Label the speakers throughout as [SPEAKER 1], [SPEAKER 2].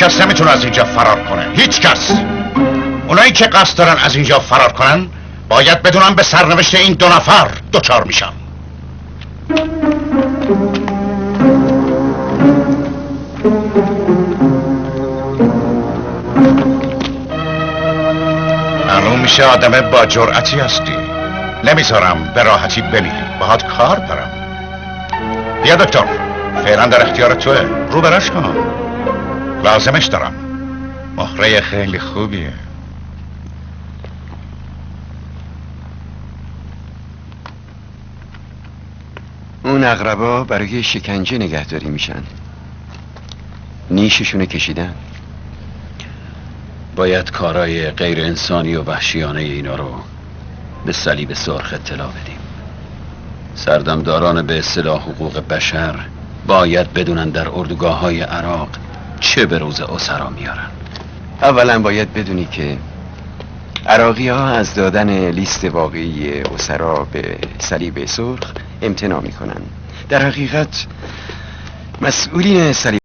[SPEAKER 1] کس نمیتونه از اینجا فرار کنه، هیچ کس. اونایی که قصد دارن از اینجا فرار کنن باید بدونن به سرنوشت این 2 نفر دچار میشن. معلوم میشه آدم با جرأتی هستی. نمیذارم به راحتی بمیری، باهات کار دارم. بیا دکتر، فعلا در اختیار توه، رو براش کن. لازمش دارم، مهره خیلی خوبیه.
[SPEAKER 2] اون عقربا برای شکنجه نگهداری میشن، نیششونو کشیدن.
[SPEAKER 3] باید کارای غیر انسانی و وحشیانه اینا رو به صلیب سرخ اطلاع بدیم. سردمداران به اصطلاح حقوق بشر باید بدونن در اردوگاه‌های عراق چه به روز اسرا میارن.
[SPEAKER 2] اولا باید بدونی که عراقی ها از دادن لیست واقعی اسرا به صلیب سرخ امتناع میکنن. در حقیقت مسئولین صلیب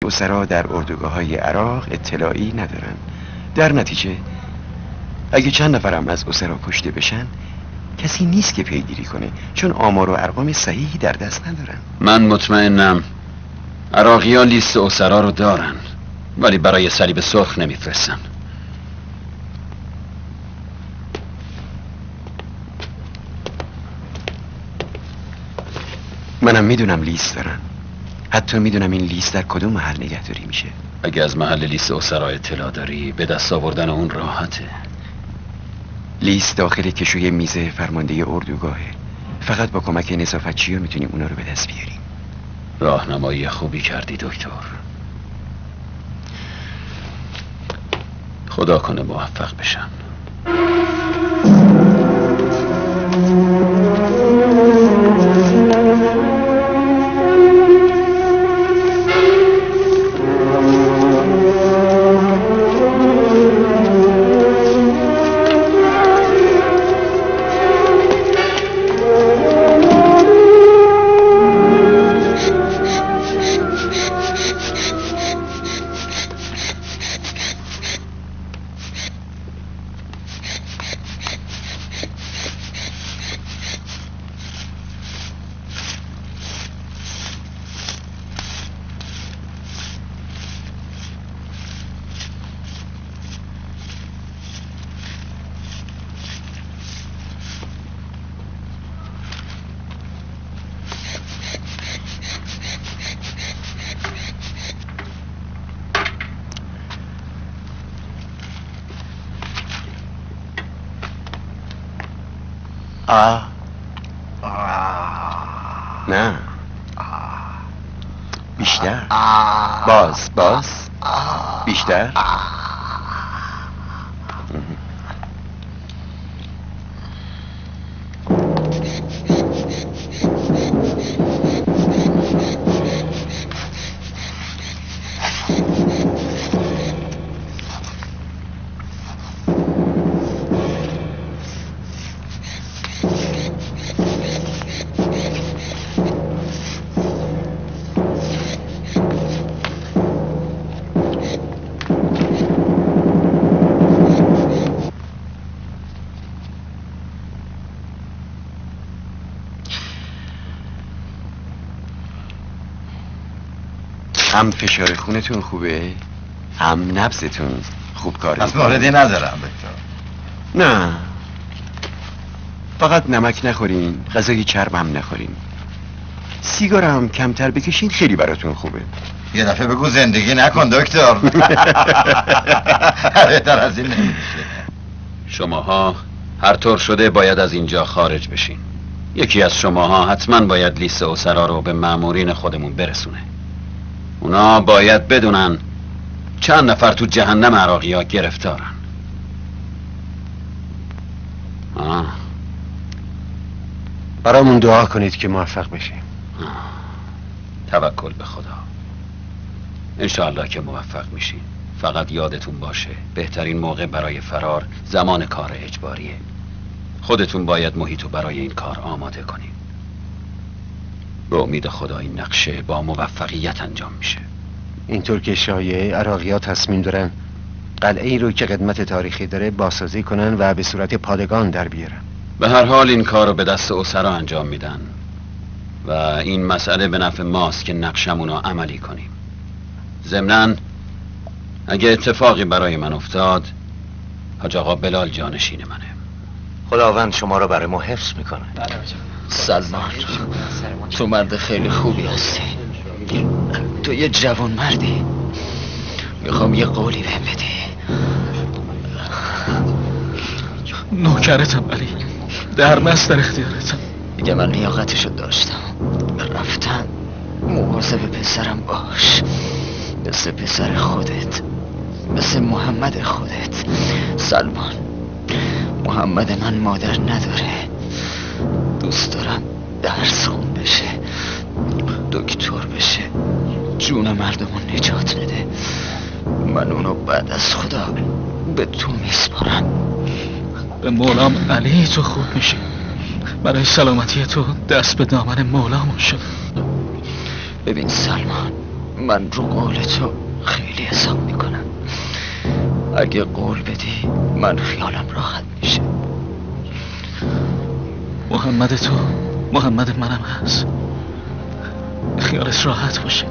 [SPEAKER 2] اسرا در اردوگاه‌های عراق اطلاعی ندارن. در نتیجه اگه چند نفرم از اسرا کشته بشن کسی نیست که پیگیری کنه، چون آمار و ارقام صحیحی در دست ندارن.
[SPEAKER 3] من مطمئنم عراقی ها لیست اسرا رو دارن ولی برای صلیب سرخ نمیفرستن.
[SPEAKER 2] منم میدونم لیست دارن، حتی میدونم این لیست در کدوم محل نگهداری میشه.
[SPEAKER 3] اگه از محل لیست اسرا اطلاع داری به دست آوردن اون راحته.
[SPEAKER 2] لیست داخل کشوی میز فرمانده اردوگاهه، فقط با کمک نظافتچی‌ها میتونیم اونا رو به دست بیاریم.
[SPEAKER 3] راهنمایی خوبی کردی دکتر، خدا کنه موفق بشن.
[SPEAKER 2] نه بیشتر، باز بیشتر. هم فشار خونتون خوبه، هم نبضتون خوب کار
[SPEAKER 1] از موردی ندارم دکتر.
[SPEAKER 2] نه، فقط نمک نخورین، غذای چرب هم نخورین، سیگار هم کمتر بکشین، خیلی براتون خوبه.
[SPEAKER 1] یه دفعه بگو زندگی نکن دکتر. بهتر از این نمیشه.
[SPEAKER 3] شماها هر طور شده باید از اینجا خارج بشین. یکی از شماها حتما باید لیست اسرا رو به مامورین خودمون برسونه. اونا باید بدونن چند نفر تو جهنم عراقی ها گرفتارن.
[SPEAKER 4] برامون دعا کنید که موفق بشیم.
[SPEAKER 3] توکل به خدا. انشاءالله که موفق میشین. فقط یادتون باشه بهترین موقع برای فرار زمان کار اجباریه. خودتون باید محیطو برای این کار آماده کنین. به امید خدا این نقشه با موفقیت انجام میشه.
[SPEAKER 4] اینطور که شایعه عراقی‌ها تصمیم دارن قلعه ای رو که قدمت تاریخی داره بازسازی کنن و به صورت پادگان در بیارن.
[SPEAKER 3] به هر حال این کار رو به دست اسرا انجام میدن و این مسئله به نفع ماست که نقشمون رو عملی کنیم. ضمناً اگه اتفاقی برای من افتاد، حاج آقا بلال جانشین منه.
[SPEAKER 5] خداوند شما رو برای ما حفظ میکنه.
[SPEAKER 6] سلمان، تو مرد خیلی خوبی هستی. تو یه جوان مردی. میخوام یه قولی بهم بدی.
[SPEAKER 7] نوکرتم علی، درمست در اختیارتم.
[SPEAKER 6] دیگه من لیاقتشو داشتم. رفتم مواظب پسرم باش، مثل پسر خودت، مثل محمد خودت. سلمان، محمد من مادر نداره. دوست دارم درس خون بشه، دکتر بشه، جون مردمون نجات بده. من اونو بعد از خدا به تو میسپارم.
[SPEAKER 7] به مولام علی تو خوب میشی. برای سلامتی تو دست به دامن مولامون شد.
[SPEAKER 6] ببین سلمان، من رو قول تو خیلی حساب میکنم. اگه قول بدی من خیالم راحت میشه.
[SPEAKER 7] محمد تو محمد منم هست. خیالت راحت باشه.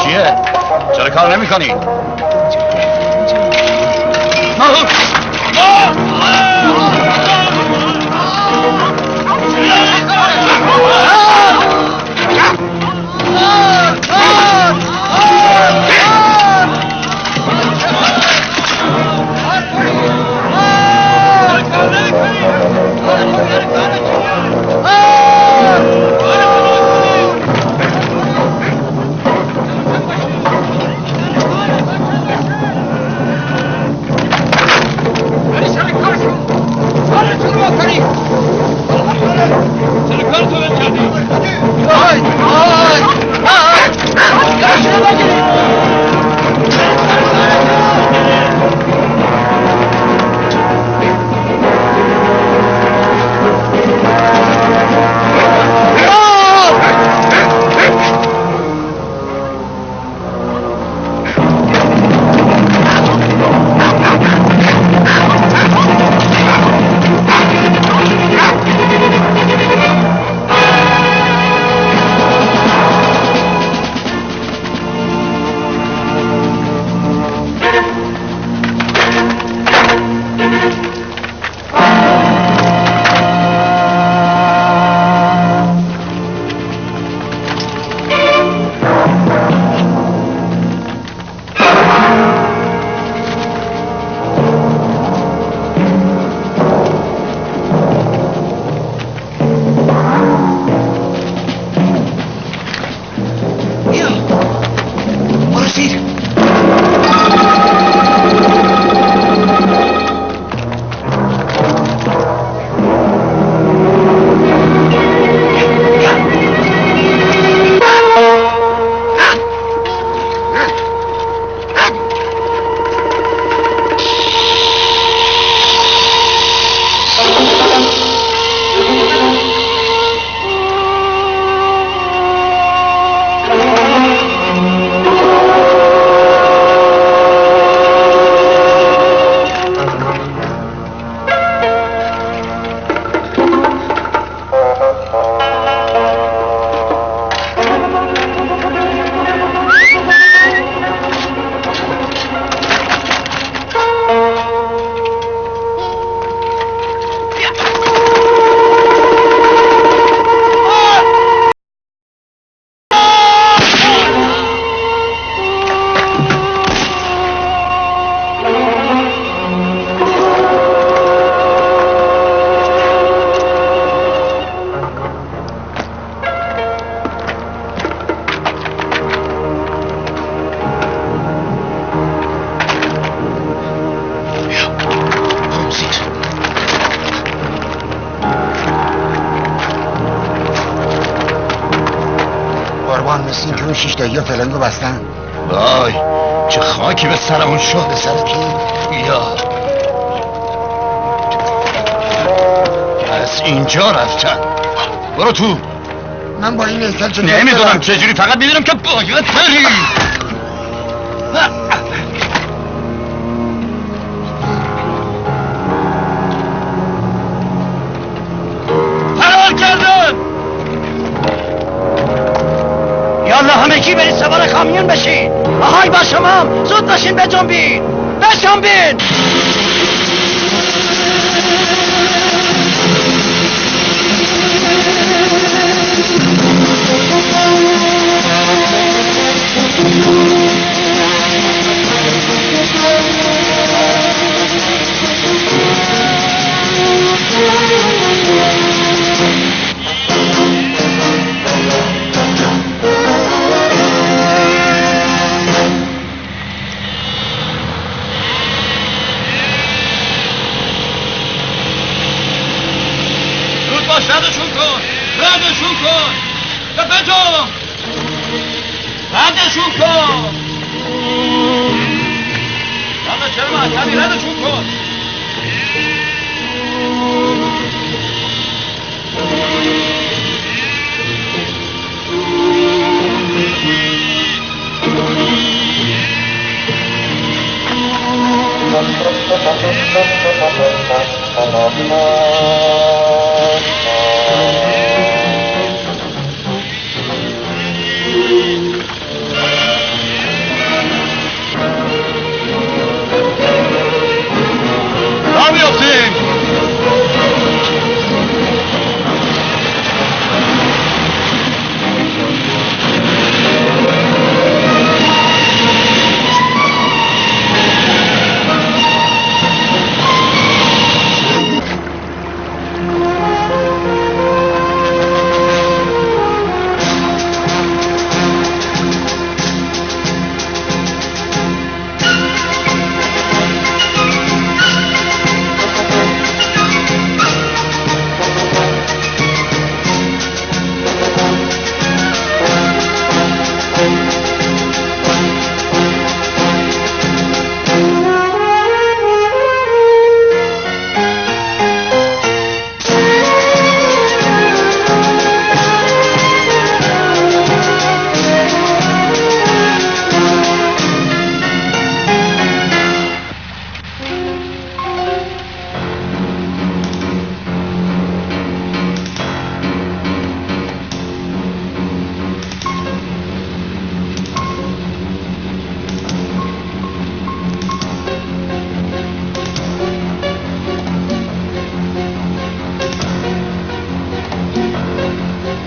[SPEAKER 1] چیه؟ چرا کار نمی کنی؟
[SPEAKER 4] دربان، مثل این که اون 6 تایی فلنگو بستن.
[SPEAKER 5] وای چه خاکی به سرمون شد.
[SPEAKER 4] به سر کی؟
[SPEAKER 5] یا پس اینجا رفتن. برو تو.
[SPEAKER 4] من با این هیکل چه
[SPEAKER 5] نمیدونم چجوری، فقط میدونم که باید بری. فرار کردن.
[SPEAKER 6] یالا همگی برید سوار کامیون بشین. آهای با شما، زود باشین بجنبین. بجنبین.
[SPEAKER 3] زود باش، ردشون کن. ردشون کن. بجام. ردشون کن. چرا معطلی؟ ردشون کن.
[SPEAKER 5] را بیافتیم.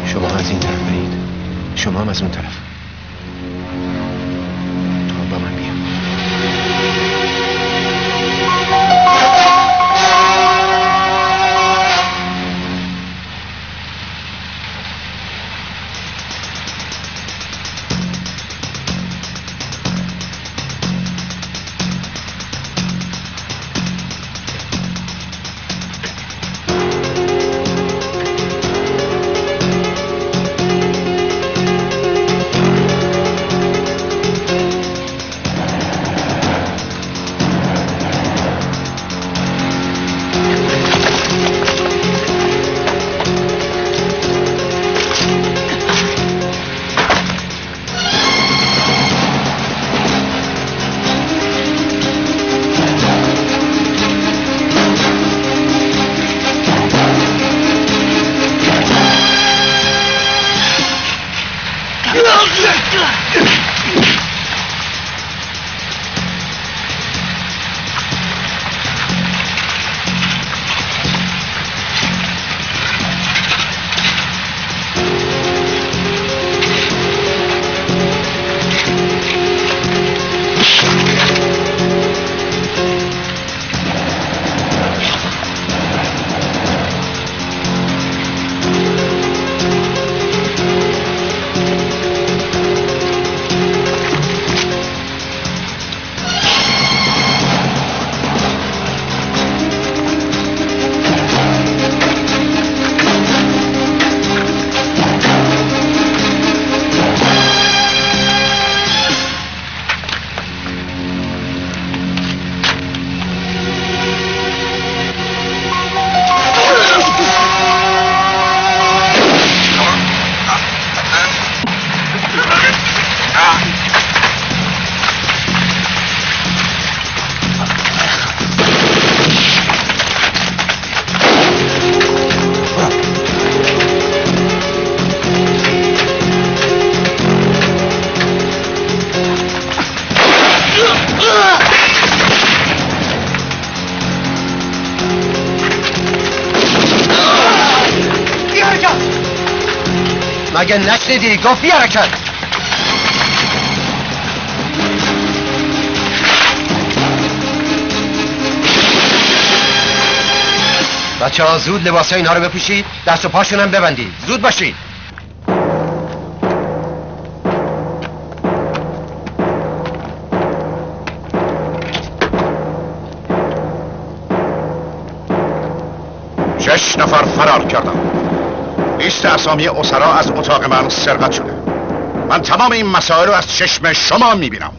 [SPEAKER 4] شما از این طرف برید، شما هم از اون طرف. تو با من بیا. مگه نشنیدی؟ گفتی حرکت. بچه ها زود لباسای اینها رو بپوشید، دست و پاشون هم ببندید. زود باشید.
[SPEAKER 1] شش نفر فرار کردن. لیست اسامی اسرا از اتاق من سرقت شده. من تمام این مسائل رو از چشم شما میبینم.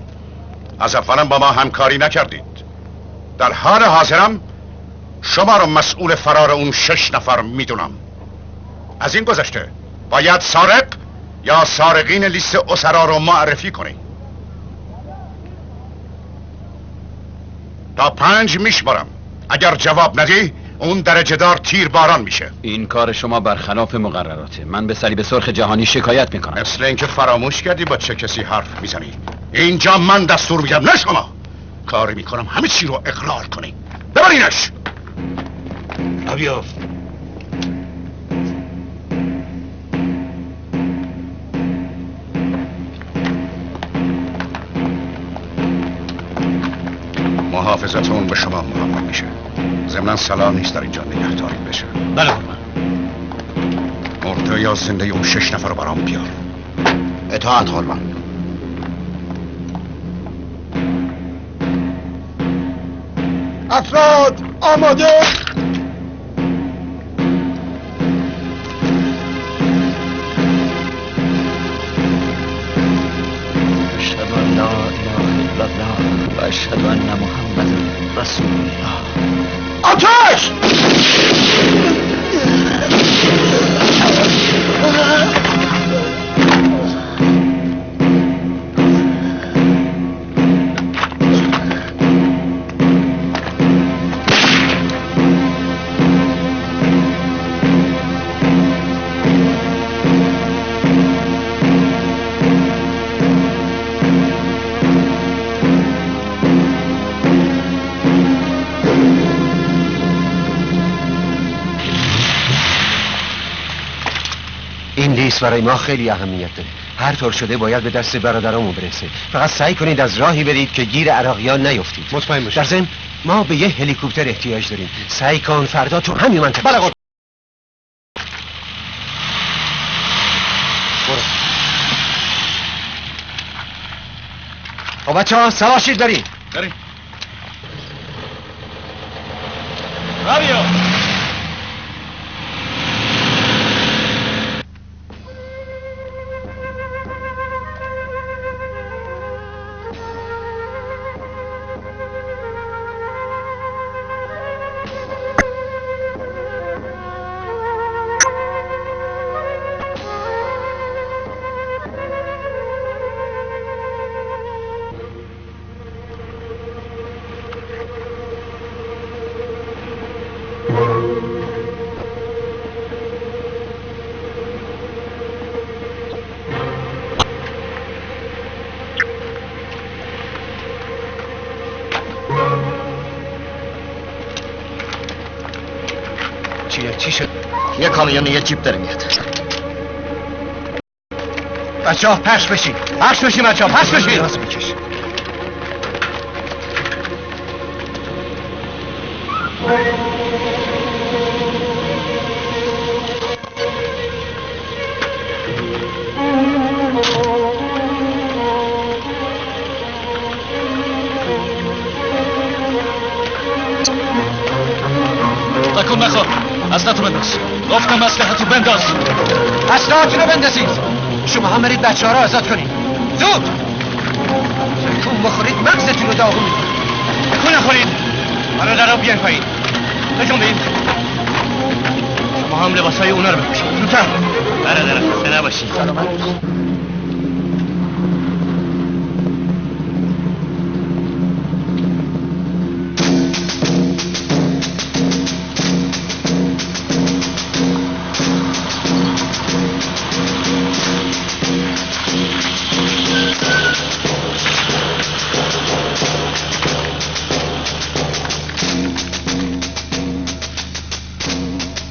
[SPEAKER 1] از اولم با ما همکاری نکردید. در حال حاضرم شما رو مسئول فرار اون 6 نفر میدونم. از این گذشته باید سارق یا سارقین لیست اسرا رو معرفی کنید. تا 5 میشمارم. اگر جواب ندی اون درجه دار تیر باران میشه.
[SPEAKER 3] این کار شما برخلاف مقرراته. من به صلیب سرخ جهانی شکایت میکنم.
[SPEAKER 1] مثل اینکه فراموش کردی با چه کسی حرف میزنی. اینجا من دستور میدم نه شما. کاری میکنم همه چی رو اقرار کنی. ببرینش.
[SPEAKER 5] بیا.
[SPEAKER 1] محافظتون به شما محول میشه. ضمناً صلاح نیست در اینجا نگهداری بشه.
[SPEAKER 5] بله قربان.
[SPEAKER 1] مرده یا زنده اون 6 نفر رو برام بیار.
[SPEAKER 4] اطاعت قربان.
[SPEAKER 1] افراد آماده.
[SPEAKER 6] اشهد ان لا اله الا الله و اشهد ان محمد رسول الله.
[SPEAKER 1] آتش!
[SPEAKER 4] این لیست برای ما خیلی اهمیت داره. هر طور شده باید به دست برادرامون برسه. فقط سعی کنید از راهی برید که گیر عراقیان نیفتید.
[SPEAKER 1] مطمئن باشید.
[SPEAKER 4] در ضمن ما به یه هلیکوپتر احتیاج داریم. سعی کن فردا تو همین منطقه.
[SPEAKER 1] بله قربان.
[SPEAKER 4] خب بچه ها سوار شید داریم.
[SPEAKER 5] بریم. بیا.
[SPEAKER 4] چی شد؟
[SPEAKER 5] یه کامیون یه جیپ داره میاد.
[SPEAKER 4] بچه ها پخش بشین. پخش بشین بچه ها پخش بشین. راست بکش.
[SPEAKER 7] تکون نخور. اسلحتو بنداز. گفتم اسلحتو بنداز.
[SPEAKER 4] اسلحتون رو بندازید. شما هم برید بچه ها رو آزاد کنید. زود. تکون بخورید مغزتون رو داغون میکنید.
[SPEAKER 5] تکون نخورید. برادرها بیان پایین. بجنبید. شما هم لباسای اونا رو بپوشید. زودتر. برادر خسته نباشید.
[SPEAKER 4] سلامت.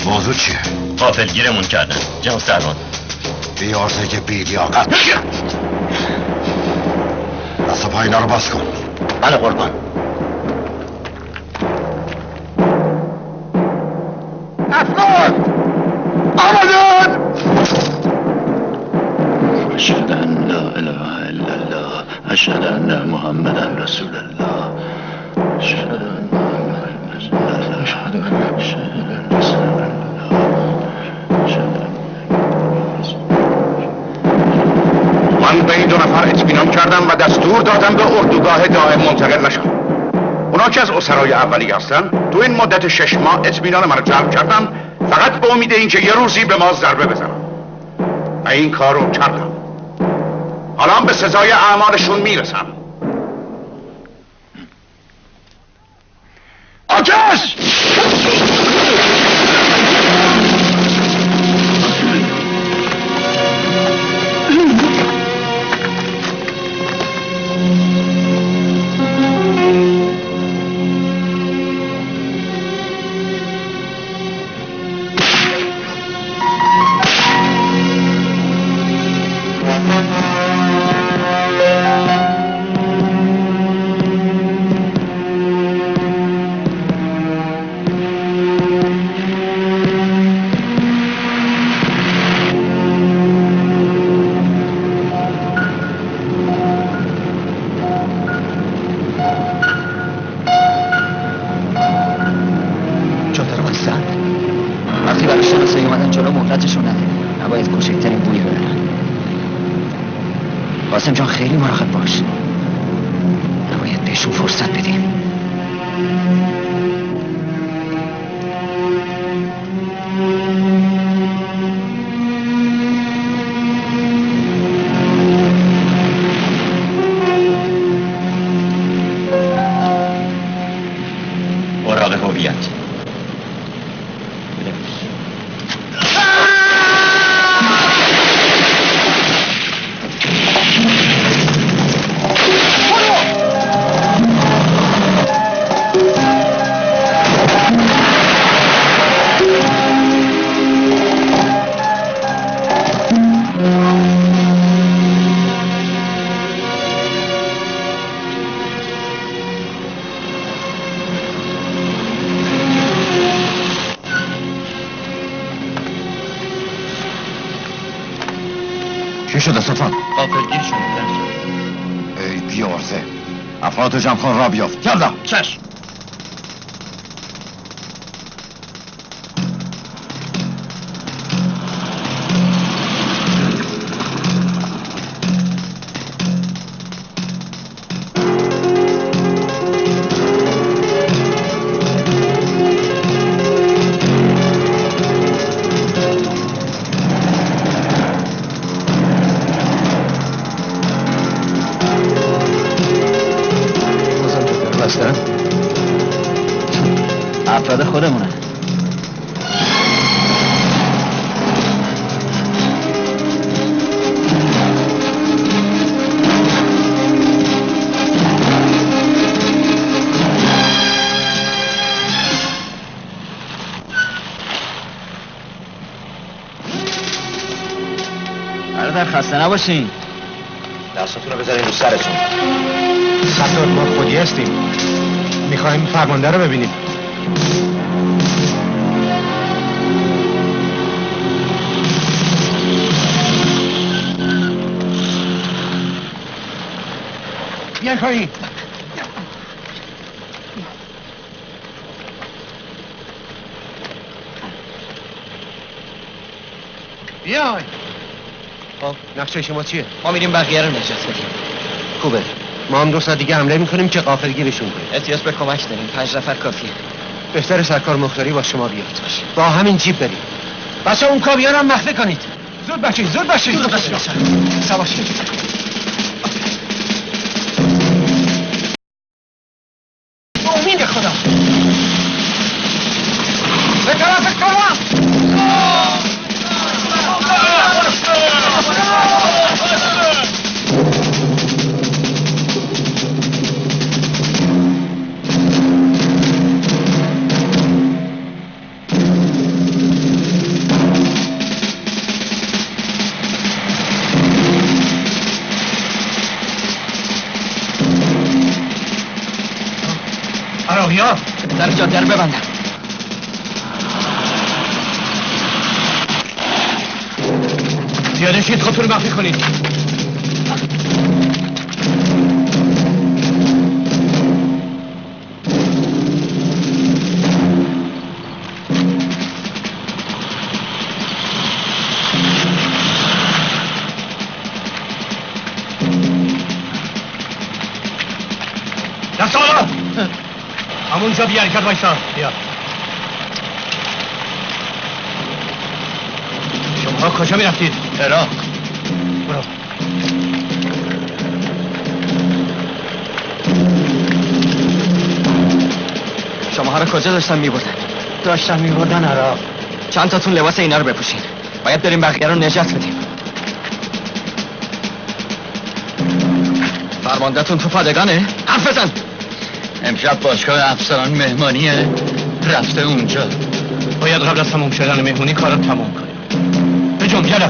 [SPEAKER 1] موضوع چیه؟
[SPEAKER 5] غافلگیرمون کردن جناب سروان.
[SPEAKER 1] بیارزه بیلیاقت دست پایینا رو باز کن.
[SPEAKER 5] بله قربان.
[SPEAKER 1] افراد آمدن.
[SPEAKER 6] اشهد ان لا اله الا الله اشهد ان محمدا رسول الله اشهد ان محمدا رسول الله اشهد ان رسول الله اشهد
[SPEAKER 1] من به این 2 نفر اطمینان کردم و دستور دادم به اردوگاه دائم منتقل نشن. اونا که از اسرای اولی هستن تو این مدت 6 ماه اطمینان من رو جلب کردم، فقط به امید اینکه یه روزی به ما ضربه بزنن و این کار رو کردم. حالا به سزای اعمالشون میرسم. آتش!
[SPEAKER 6] وقتی برای شناسایی اومدن جلو مهلتشون نده. نباید کوچکترین بویی ببرن. قاسم جان خیلی مراقب باش. نباید بهشون فرصت بدیم.
[SPEAKER 5] اوراق هویت.
[SPEAKER 1] چی شده سلطان؟
[SPEAKER 5] غافلگیر شده پدرجان.
[SPEAKER 1] ای بیارزه، افراد جمع کن را بیافت. یالا.
[SPEAKER 5] چشم.
[SPEAKER 6] افراد خودمونه. برادر خسته نباشین.
[SPEAKER 5] دستاتون رو بذارین رو سرتون.
[SPEAKER 4] ستار ما خودی هستیم. میخوایم فرمانده رو ببینیم. بیاین پایین. بیاین. خب نقشه شما چیه؟
[SPEAKER 6] ما میریم بقیه رو نجات بدیم.
[SPEAKER 4] خوبه. ما هم 2 ساعت دیگه حمله میکنیم که غافلگیرشون کنیم.
[SPEAKER 6] احتیاج به کمک داریم. 5 نفر کافیه.
[SPEAKER 4] بهتر سرکار مختاری با شما بیاد. با همین جیب بریم. بچه اون کامیون هم مخفی کنید. زود باشید، زود باشید. زود باشید. سواشید. امید خدا. به طرف کلا. در جاده رو ببندم.
[SPEAKER 5] پیاده شید، خودتون رو مخفی کنید. دست بالا! همونجا بی حرکت وایسا. بیا. شماها کجا میرفتید؟
[SPEAKER 6] عراق.
[SPEAKER 5] برو.
[SPEAKER 4] شماها رو کجا داشتن میبردن عراق. چند تاتون لباس اینا رو بپوشین. باید بریم بقیه رو نجات بدیم. فرماندهتون تو پادگانه؟ حرف بزن.
[SPEAKER 6] امشب باشگاه افسران مهمانیه، رفته اونجا.
[SPEAKER 5] باید قبل از تموم شدن مهمونی کار رو تموم کنیم. بجنب جلو.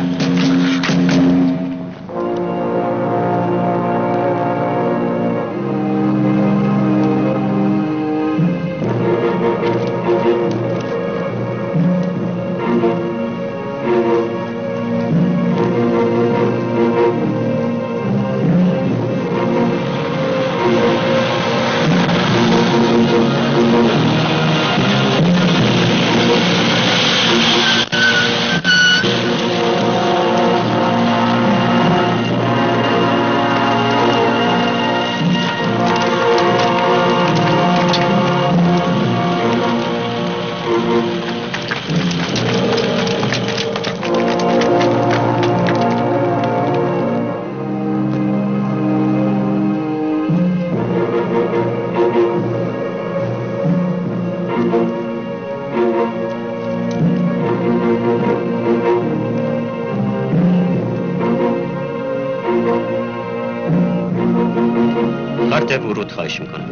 [SPEAKER 5] کارت ورود خواهش میکنم.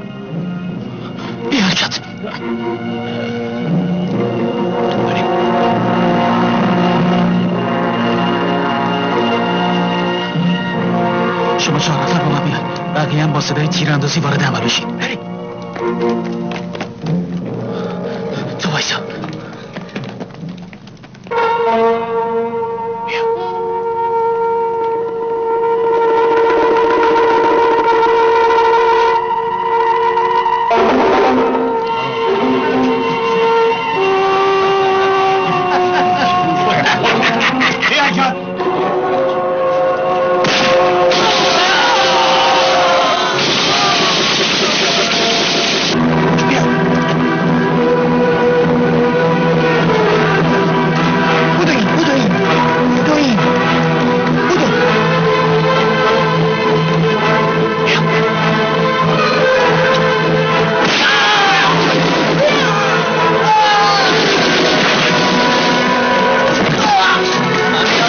[SPEAKER 4] بی حرکت. شما 4 نفر با من بیان. بقیه هم با صدای تیراندازی وارد عمل بشین. تو وایسا.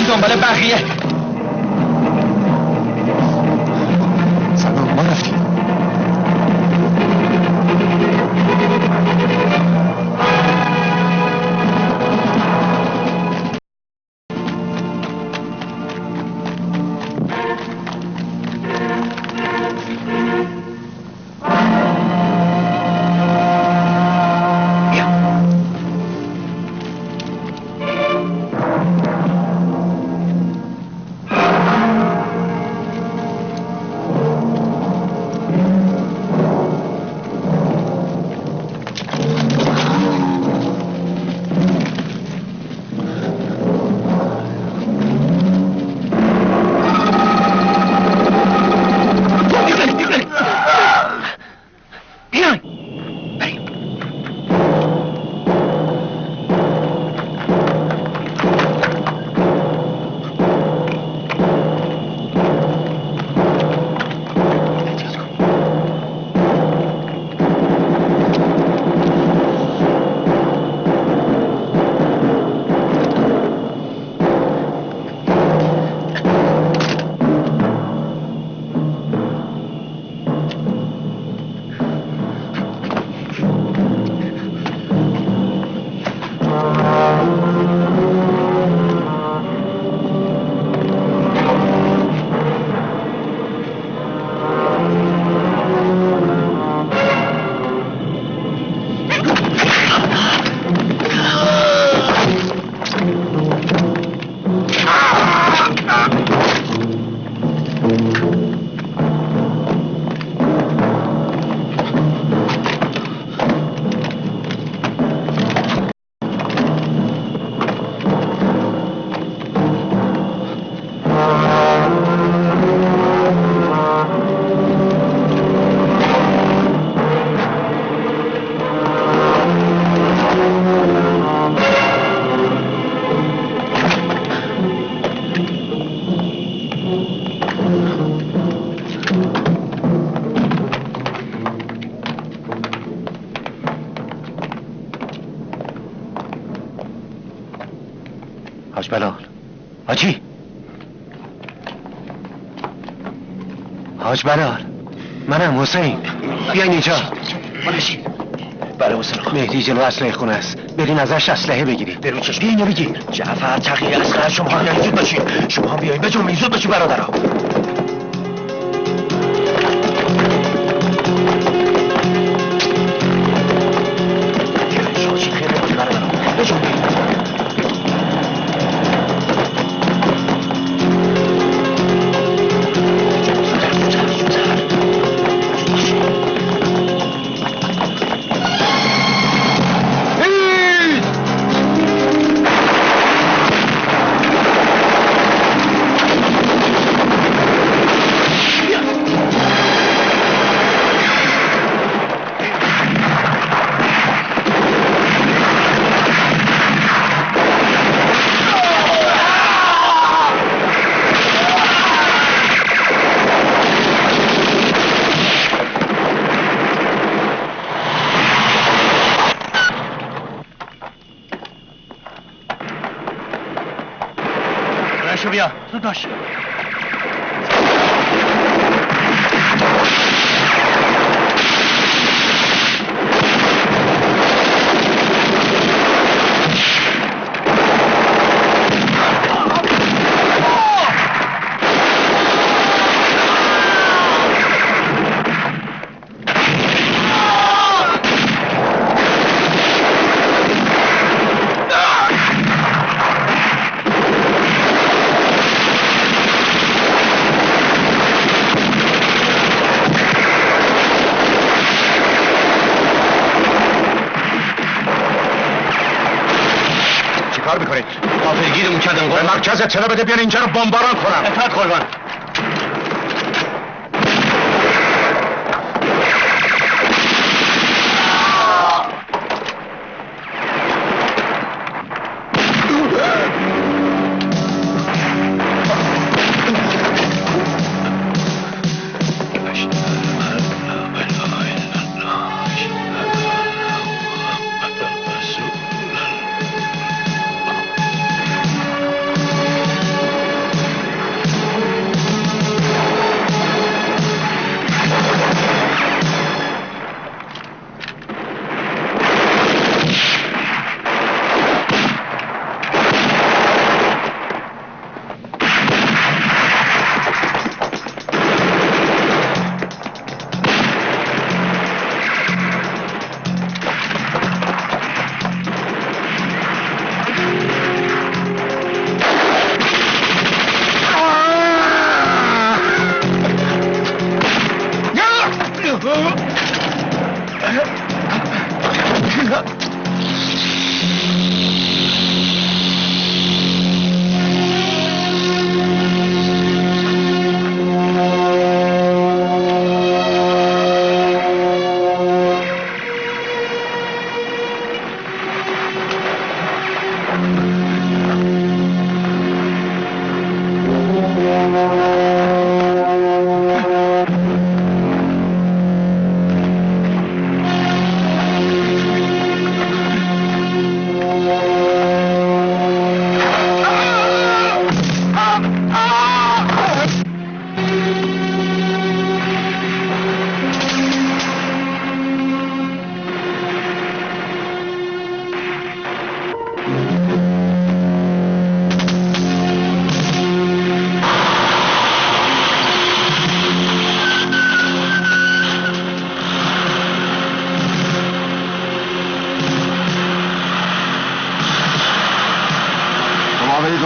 [SPEAKER 4] دنبال بقیه. سلام، ما رفتیم. حاج بلال حاجی حاج بلال منم حسین بیاین اینجا
[SPEAKER 6] بله حسین آقا.
[SPEAKER 4] مهدی جلو اسلحه خونه است برین ازش اسلحه بگیرید
[SPEAKER 6] برو چشم.
[SPEAKER 4] بیاین یا بگیر
[SPEAKER 6] جعفر تقیه اصغر شما هم بیاین زود باشین. شما هم بیاین بجنبین زود باشین برادرها. شاشی خیلی باشین برادرها بجنبین. بیا زود باش.
[SPEAKER 1] کار میکنید؟
[SPEAKER 5] غافلگیرمون کردن
[SPEAKER 1] به مرکز اطلاع بده بیان اینجا رو بمباران کنن.
[SPEAKER 5] اطاعت قربان.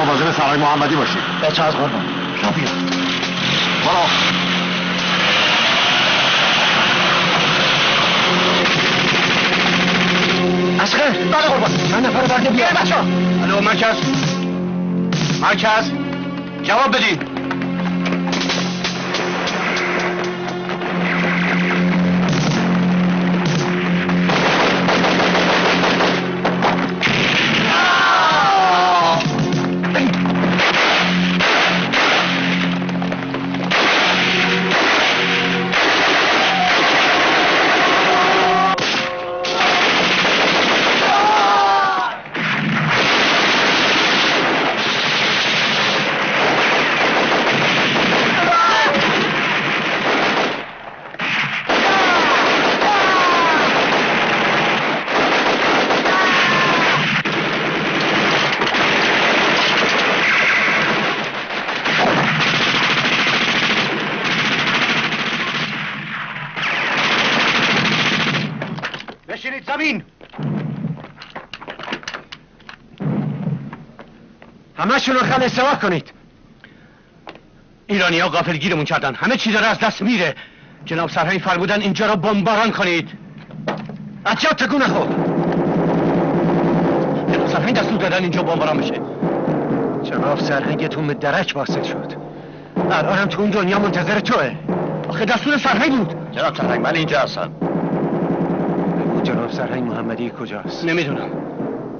[SPEAKER 1] مواظب سرای محمدی باشید.
[SPEAKER 6] بچه از قربان شما بیا
[SPEAKER 1] برو.
[SPEAKER 6] اصغر بله قربان من نفر برده بیار بچه ها.
[SPEAKER 5] الو مرکز جواب بدین.
[SPEAKER 4] همشون رو خل استوا کنید.
[SPEAKER 5] ایرانی ها غافلگیرمون کردن، همه چیز داره از دست میره. جناب سرهنگ فرمودن اینجا رو بمباران کنید.
[SPEAKER 4] از جا تکون نخور.
[SPEAKER 5] جناب سرهنگ دستور دادن اینجا بمباران بشه.
[SPEAKER 4] جناب سرهنگتون به درک واصل شد. الانم تو اون دنیا منتظر توه.
[SPEAKER 5] آخه دستور سرهنگ بود.
[SPEAKER 6] جناب سرهنگ من اینجا هستم.
[SPEAKER 4] بگو جناب سرهنگ محمدی کجاست؟
[SPEAKER 5] نمیدونم،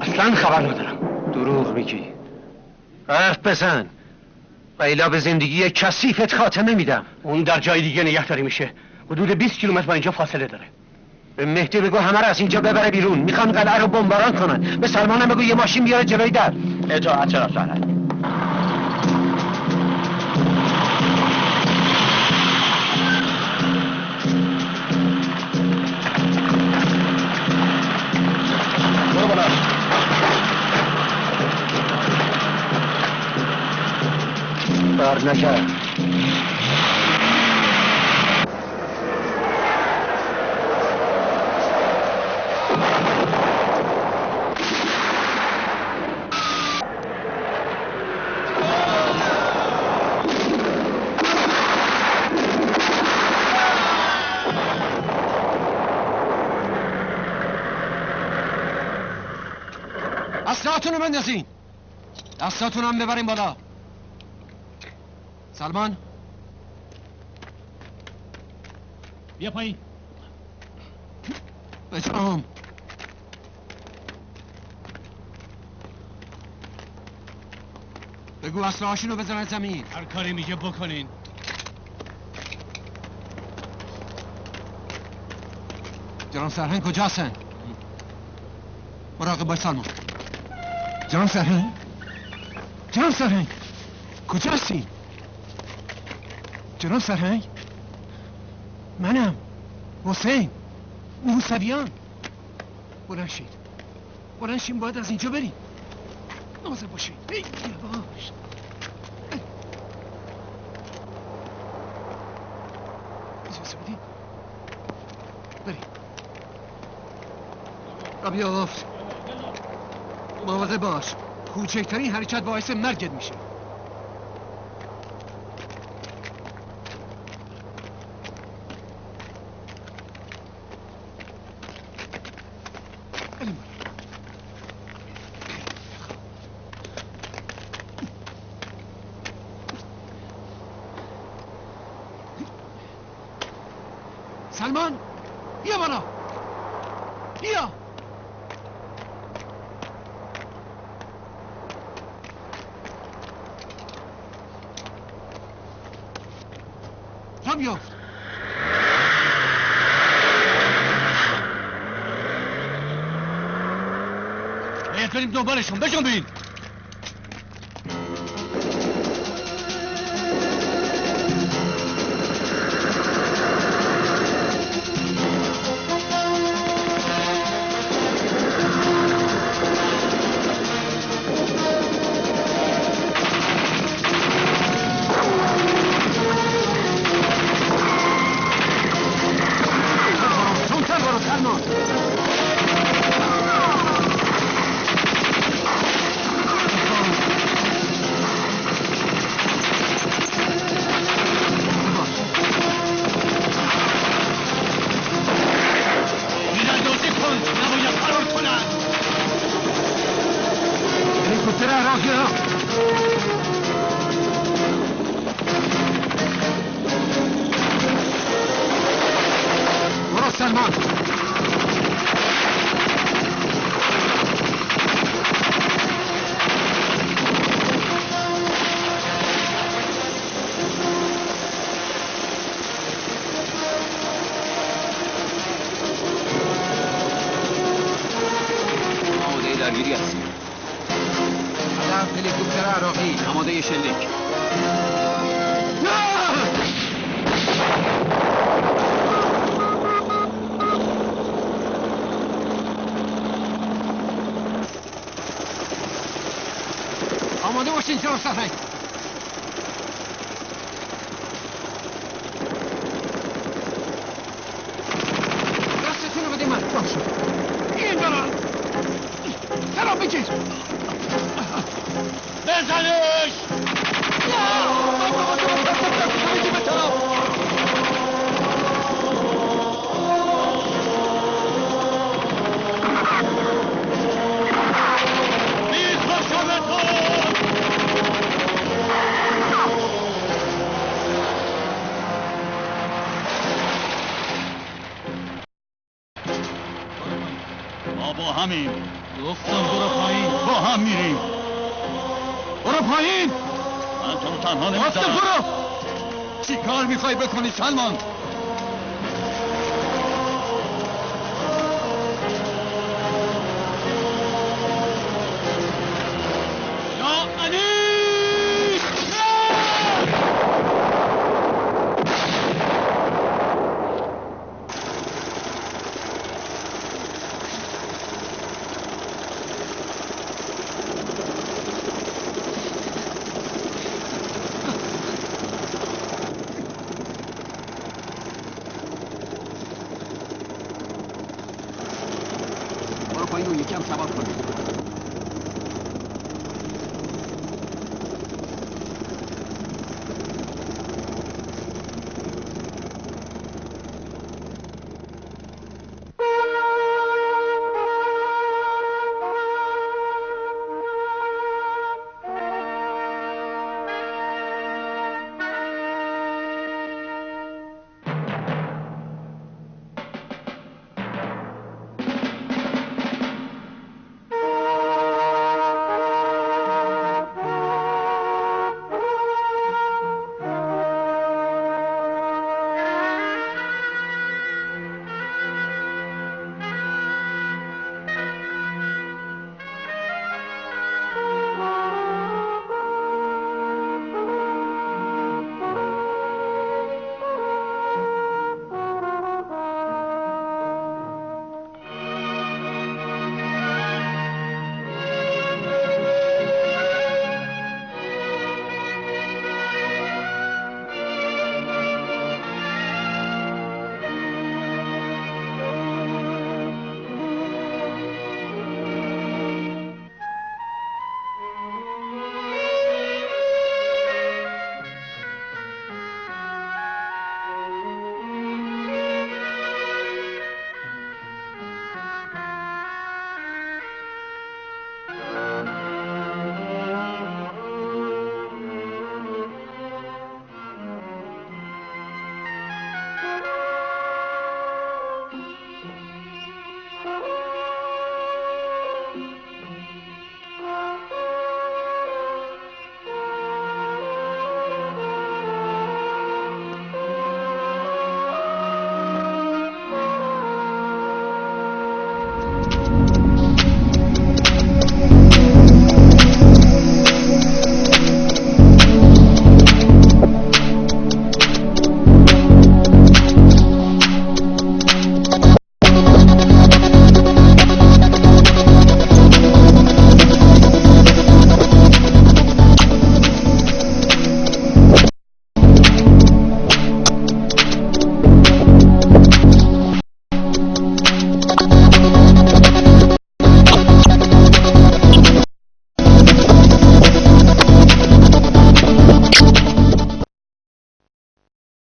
[SPEAKER 5] اصلا خبر ندارم.
[SPEAKER 4] دروغ میگی. حرف بزن و الا به زندگی کثیفت خاتمه میدم.
[SPEAKER 5] اون در جای دیگه نگهداری میشه، حدود 20 کیلومتر با اینجا فاصله داره.
[SPEAKER 4] به مهدی بگو همه رو از اینجا ببره بیرون. میخوان قلعه رو بمباران کنن. به سلمانم بگو یه ماشین بیاره جلوی در.
[SPEAKER 6] اطاعت جناب سرهنگ. برو بالا.
[SPEAKER 4] بر نکرد. اسلحه‌تون رو بندازین. دستاتون هم ببرین بالا. سلمان
[SPEAKER 7] بیا پایین.
[SPEAKER 4] بجام. بگو اسلحه‌هاشون رو بزنن زمین.
[SPEAKER 7] هر کاری میگه بکنین.
[SPEAKER 4] جناب سرهنگ کجا هستن؟ مراقب باش سلمان. جناب سرهنگ؟ جناب سرهنگ کجا هستی؟ جناب سرهنگ؟ منم حسین موسویان. بلند شید، بلند شید، باید از اینجا بریم. ناظر باشید. یواش. اجازه بدید بریم. بیافت مواظب باش، کوچکترین حرکت باعث مرگت میشه. سلمان بیا بالا، بیا. بیافت.
[SPEAKER 7] باید بریم دنبالشون. بجنبین.
[SPEAKER 3] درگیری هست.
[SPEAKER 4] هلیکوپتر عراقی
[SPEAKER 3] آماده شلیک.
[SPEAKER 4] آماده باشین جناب سرهنگ. دستتون رو بدین من. باشه. این برا. سلام بگیر.
[SPEAKER 5] بزنش! ما با همین
[SPEAKER 7] گفتم برو پایین.
[SPEAKER 5] با هم میریم.
[SPEAKER 7] برو پایین.
[SPEAKER 5] من تو رو تنها
[SPEAKER 7] گفتم
[SPEAKER 5] نمیذارم.
[SPEAKER 7] برو.
[SPEAKER 5] چی کار میخوای بکنی سلمان؟